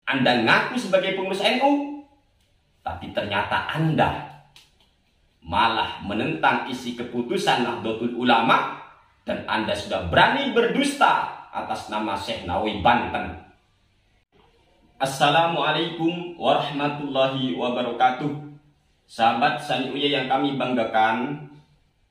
Anda ngaku sebagai pengurus NU, tapi ternyata Anda malah menentang isi keputusan Nahdlatul Ulama, dan Anda sudah berani berdusta atas nama Syekh Nawawi Banten. Assalamualaikum warahmatullahi wabarakatuh. Sahabat Saniuya yang kami banggakan,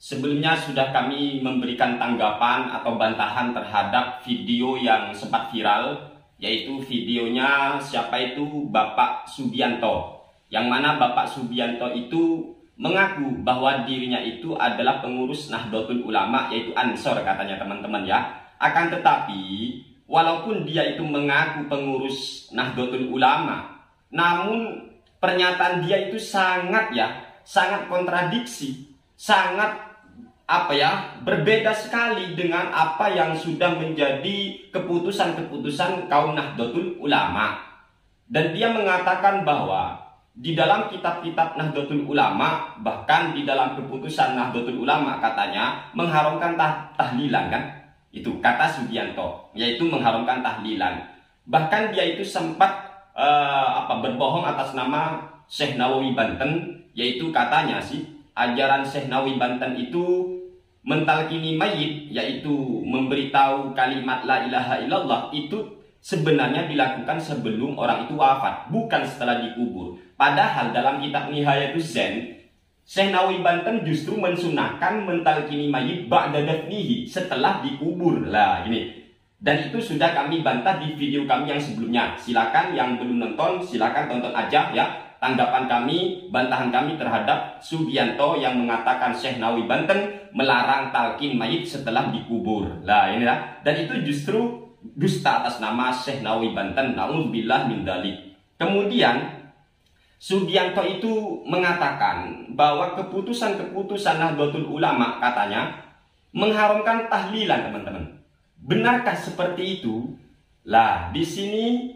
sebelumnya sudah kami memberikan tanggapan atau bantahan terhadap video yang sempat viral, yaitu videonya siapa itu Bapak Subianto, yang mana Bapak Subianto itu mengaku bahwa dirinya itu adalah pengurus Nahdlatul Ulama, yaitu Ansor katanya teman-teman ya. Akan tetapi walaupun dia itu mengaku pengurus Nahdlatul Ulama, namun pernyataan dia itu sangat kontradiksi, sangat berbeda sekali dengan apa yang sudah menjadi keputusan-keputusan kaum Nahdlatul Ulama. Dan dia mengatakan bahwa di dalam kitab-kitab Nahdlatul Ulama, bahkan di dalam keputusan Nahdlatul Ulama katanya mengharamkan tahlilan kan? Itu kata Subianto, yaitu mengharamkan tahlilan. Bahkan dia itu sempat berbohong atas nama Syekh Nawawi Banten, yaitu katanya sih ajaran Syekh Nawawi Banten itu mentalkini mayit, yaitu memberitahu kalimat la ilaha illallah, itu sebenarnya dilakukan sebelum orang itu wafat, bukan setelah dikubur. Padahal dalam kitab Nihayatus Zen, Syekh Nawawi Banten justru mensunahkan mentalkini mayit ba'da dafnihi, setelah dikubur. Lah ini. Dan itu sudah kami bantah di video kami yang sebelumnya. Silakan yang belum nonton, silakan tonton aja ya. Tanggapan kami, bantahan kami terhadap Subianto yang mengatakan Syekh Nawawi Banten melarang talqin mayit setelah dikubur. Lah inilah. Dan itu justru dusta atas nama Syekh Nawawi Banten. Na'udzubillah min dzalik. Kemudian Subianto itu mengatakan bahwa keputusan-keputusan Nahdlatul Ulama katanya mengharamkan tahlilan, teman-teman. Benarkah seperti itu? Lah, di sini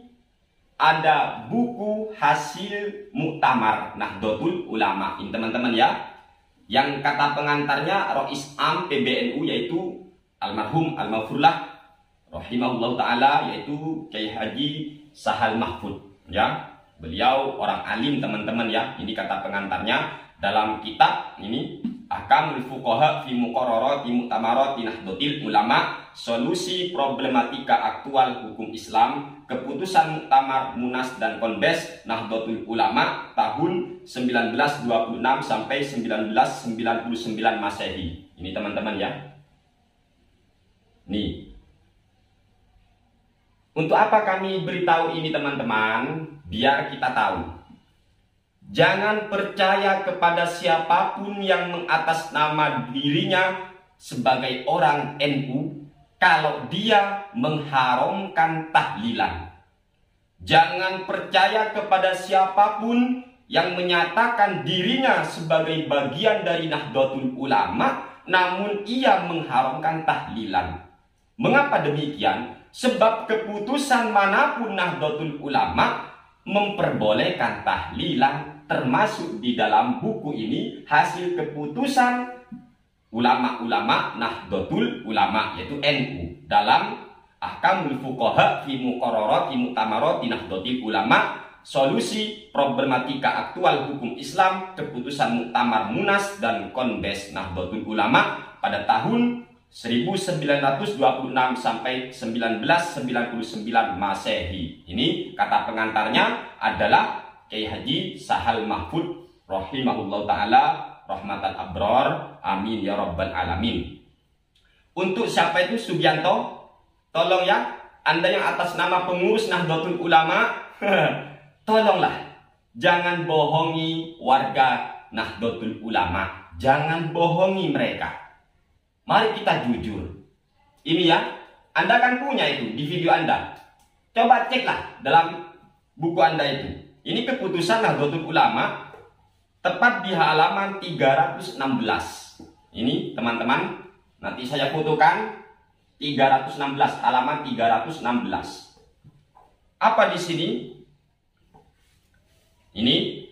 ada buku hasil muktamar Nahdlatul Ulama, ini teman-teman ya. Yang kata pengantarnya Rois Am PBNU, yaitu almarhum al-maghfurlah rahimahullah taala, yaitu Kiai Haji Sahal Mahfud ya. Beliau orang alim teman-teman ya. Ini kata pengantarnya dalam kitab ini Ahkamul Fuqaha fi Muqarrarati Mu'tamarati Nahdlatul Ulama, solusi problematika aktual hukum Islam, keputusan Muktamar Munas dan Konbes Nahdlatul Ulama tahun 1926 sampai 1999 Masehi. Ini teman-teman ya. Nih. Untuk apa kami beritahu ini teman-teman? Biar kita tahu. Jangan percaya kepada siapapun yang mengatasnama dirinya sebagai orang NU kalau dia mengharamkan tahlilan. Jangan percaya kepada siapapun yang menyatakan dirinya sebagai bagian dari Nahdlatul Ulama namun ia mengharamkan tahlilan. Mengapa demikian? Sebab keputusan manapun Nahdlatul Ulama memperbolehkan tahlilan, termasuk di dalam buku ini hasil keputusan ulama-ulama Nahdlatul Ulama, yaitu NU, dalam Ahkamul Fuqaha fi Muqarrarati Mu'tamarati Nahdlatul Ulama, solusi problematika aktual hukum Islam, keputusan Muktamar Munas dan Konbes Nahdlatul Ulama pada tahun 1926 sampai 1999 Masehi. Ini kata pengantarnya adalah Kiai Haji Sahal Mahfud rahimahullah taala rahmatan abrar, amin ya rabbal alamin. Untuk siapa itu Subianto? Tolong ya, Anda yang atas nama pengurus Nahdlatul Ulama, tolonglah jangan bohongi warga Nahdlatul Ulama, jangan bohongi mereka. Mari kita jujur. Ini ya, Anda kan punya itu di video Anda. Coba ceklah dalam buku Anda itu. Ini keputusan Nahdlatul Ulama tepat di halaman 316. Ini teman-teman, nanti saya fotokan 316, halaman 316. Apa di sini? Ini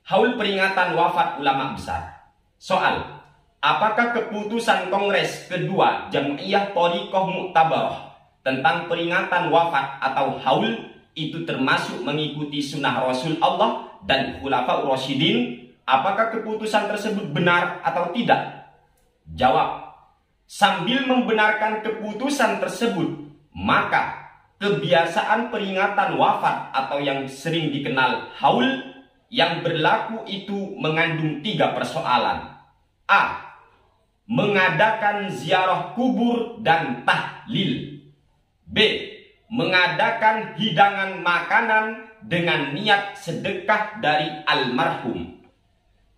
haul peringatan wafat ulama besar. Soal: apakah keputusan Kongres kedua Jam'iyah Thariqah Mu'tabarah tentang peringatan wafat atau haul itu termasuk mengikuti sunnah Rasul Allah dan Khulafaur Rasyidin, apakah keputusan tersebut benar atau tidak? Jawab, sambil membenarkan keputusan tersebut, maka kebiasaan peringatan wafat atau yang sering dikenal haul yang berlaku itu mengandung 3 persoalan. A. Mengadakan ziarah kubur dan tahlil. B. Mengadakan hidangan makanan dengan niat sedekah dari almarhum.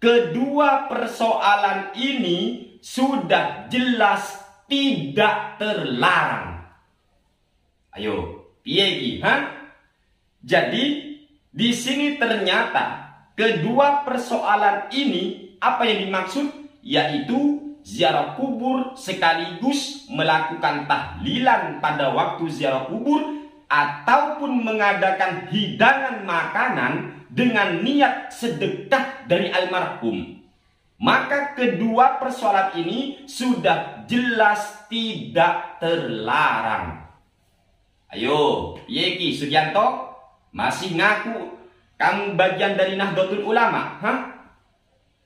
Kedua persoalan ini sudah jelas tidak terlarang. Ayo, piye iki, Jadi di sini ternyata kedua persoalan ini apa yang dimaksud? Yaitu ziarah kubur sekaligus melakukan tahlilan pada waktu ziarah kubur ataupun mengadakan hidangan makanan dengan niat sedekah dari almarhum. Maka kedua persoalan ini sudah jelas tidak terlarang. Ayo, Yeki Sugianto, masih ngaku kamu bagian dari Nahdlatul Ulama?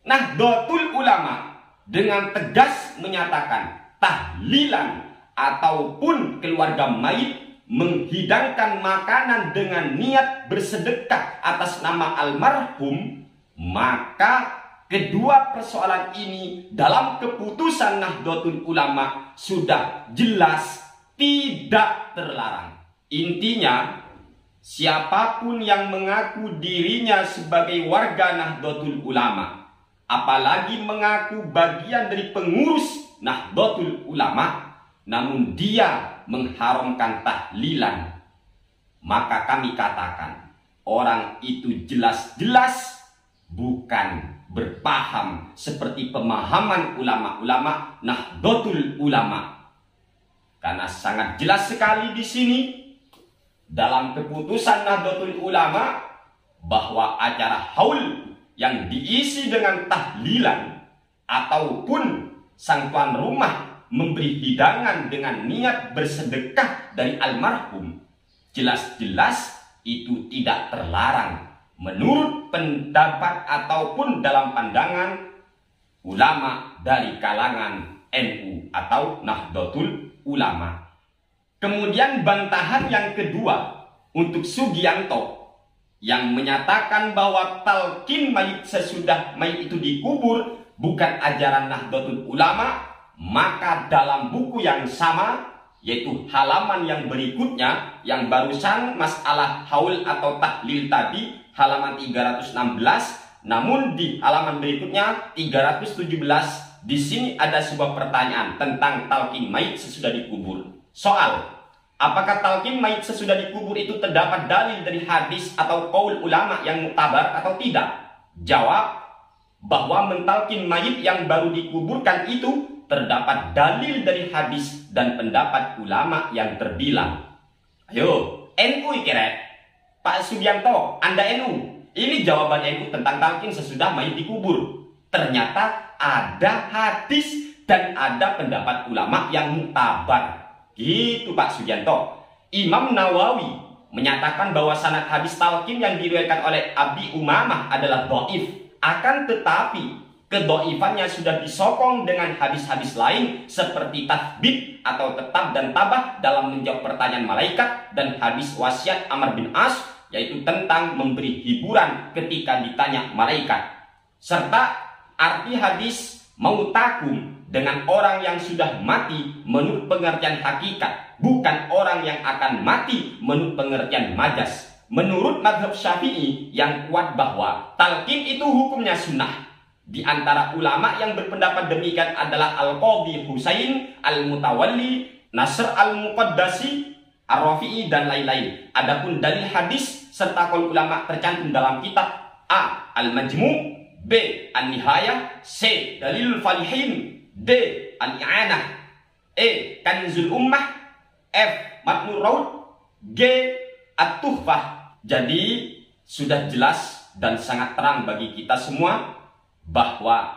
Nahdlatul Ulama dengan tegas menyatakan tahlilan ataupun keluarga mayit menghidangkan makanan dengan niat bersedekah atas nama almarhum, maka kedua persoalan ini dalam keputusan Nahdlatul Ulama sudah jelas tidak terlarang. Intinya, siapapun yang mengaku dirinya sebagai warga Nahdlatul Ulama, apalagi mengaku bagian dari pengurus Nahdlatul Ulama, namun dia mengharamkan tahlilan, maka kami katakan orang itu jelas-jelas bukan berpaham seperti pemahaman ulama-ulama Nahdlatul Ulama. Karena sangat jelas sekali di sini dalam keputusan Nahdlatul Ulama bahwa acara haul yang diisi dengan tahlilan ataupun sang tuan rumah memberi hidangan dengan niat bersedekah dari almarhum, jelas-jelas itu tidak terlarang menurut pendapat ataupun dalam pandangan ulama dari kalangan NU atau Nahdlatul Ulama. Kemudian bantahan yang kedua untuk Sugianto yang menyatakan bahwa talqin mayit sesudah mayit itu dikubur bukan ajaran Nahdlatul Ulama, maka dalam buku yang sama, yaitu halaman yang berikutnya yang barusan masalah haul atau tahlil tadi, halaman 316, namun di halaman berikutnya 317, di sini ada sebuah pertanyaan tentang talqin mayit sesudah dikubur. Soal, apakah talqin mayit sesudah dikubur itu terdapat dalil dari hadis atau qaul ulama yang muktabar atau tidak? Jawab, bahwa mentalqin mayit yang baru dikuburkan itu terdapat dalil dari hadis dan pendapat ulama yang terbilang. Ayo, NU kira, Pak Sugianto, Anda NU, ini jawaban NU tentang talqin sesudah mayit dikubur. Ternyata ada hadis dan ada pendapat ulama yang muktabar. Gitu Pak Sugianto. Imam Nawawi menyatakan bahwa sanad hadis talqin yang diriwayatkan oleh Abi Umamah adalah dhaif. Akan tetapi kedhaifannya sudah disokong dengan hadis-hadis lain seperti tathbit atau tetap dan tabah dalam menjawab pertanyaan malaikat dan hadis wasiat Amr bin As, yaitu tentang memberi hiburan ketika ditanya malaikat. Serta arti hadis mautakum dengan orang yang sudah mati menurut pengertian hakikat, bukan orang yang akan mati menurut pengertian majas. Menurut mazhab Syafi'i yang kuat bahwa talqin itu hukumnya sunnah. Di antara ulama yang berpendapat demikian adalah Al-Qadhi Husain, Al-Mutawalli, Nasr Al-Muqaddasi, Ar-Rafi'i dan lain-lain. Adapun dalil hadis serta qaul ulama tercantum dalam kitab A. Al-Majmu', B. An-Nihayah, C. Dalilul Falihin, D. Al-I'anah, E. Kanzul Ummah, F. Matnur Raud, G. At-Tuhfah. Jadi sudah jelas dan sangat terang bagi kita semua bahwa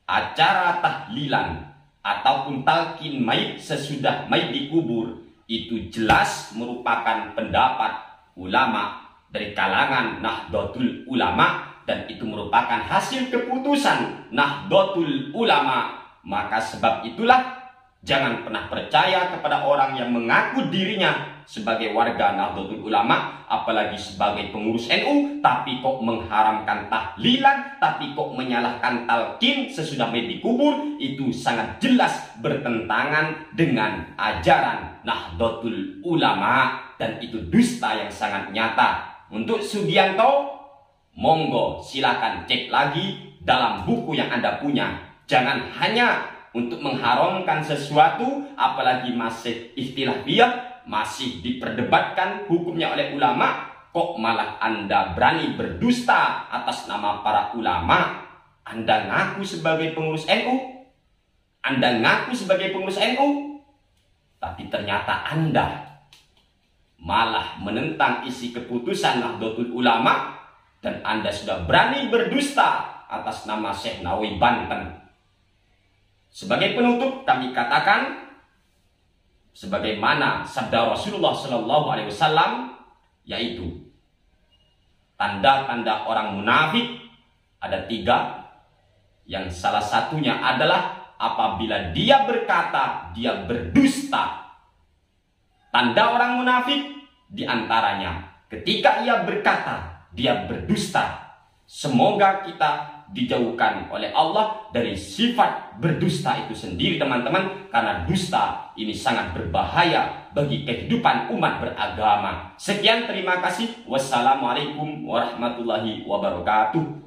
acara tahlilan ataupun talqin mayit sesudah mayit dikubur itu jelas merupakan pendapat ulama dari kalangan Nahdlatul Ulama, dan itu merupakan hasil keputusan Nahdlatul Ulama. Maka sebab itulah jangan pernah percaya kepada orang yang mengaku dirinya sebagai warga Nahdlatul Ulama, apalagi sebagai pengurus NU, tapi kok mengharamkan tahlilan, tapi kok menyalahkan talqin sesudah mayit dikubur. Itu sangat jelas bertentangan dengan ajaran Nahdlatul Ulama, dan itu dusta yang sangat nyata. Untuk Sugianto, monggo silakan cek lagi dalam buku yang Anda punya. Jangan hanya untuk mengharamkan sesuatu, apalagi masih ikhtilafiyah, masih diperdebatkan hukumnya oleh ulama, kok malah Anda berani berdusta atas nama para ulama. Anda ngaku sebagai pengurus NU, Anda ngaku sebagai pengurus NU, tapi ternyata Anda malah menentang isi keputusan Nahdlatul Ulama, dan Anda sudah berani berdusta atas nama Syekh Nawawi Banten. Sebagai penutup kami katakan, sebagaimana sabda Rasulullah SAW, yaitu tanda-tanda orang munafik ada 3, yang salah satunya adalah apabila dia berkata dia berdusta. Tanda orang munafik diantaranya ketika ia berkata dia berdusta. Semoga kita dijauhkan oleh Allah dari sifat berdusta itu sendiri, teman-teman, karena dusta ini sangat berbahaya bagi kehidupan umat beragama. Sekian, terima kasih. Wassalamualaikum warahmatullahi wabarakatuh.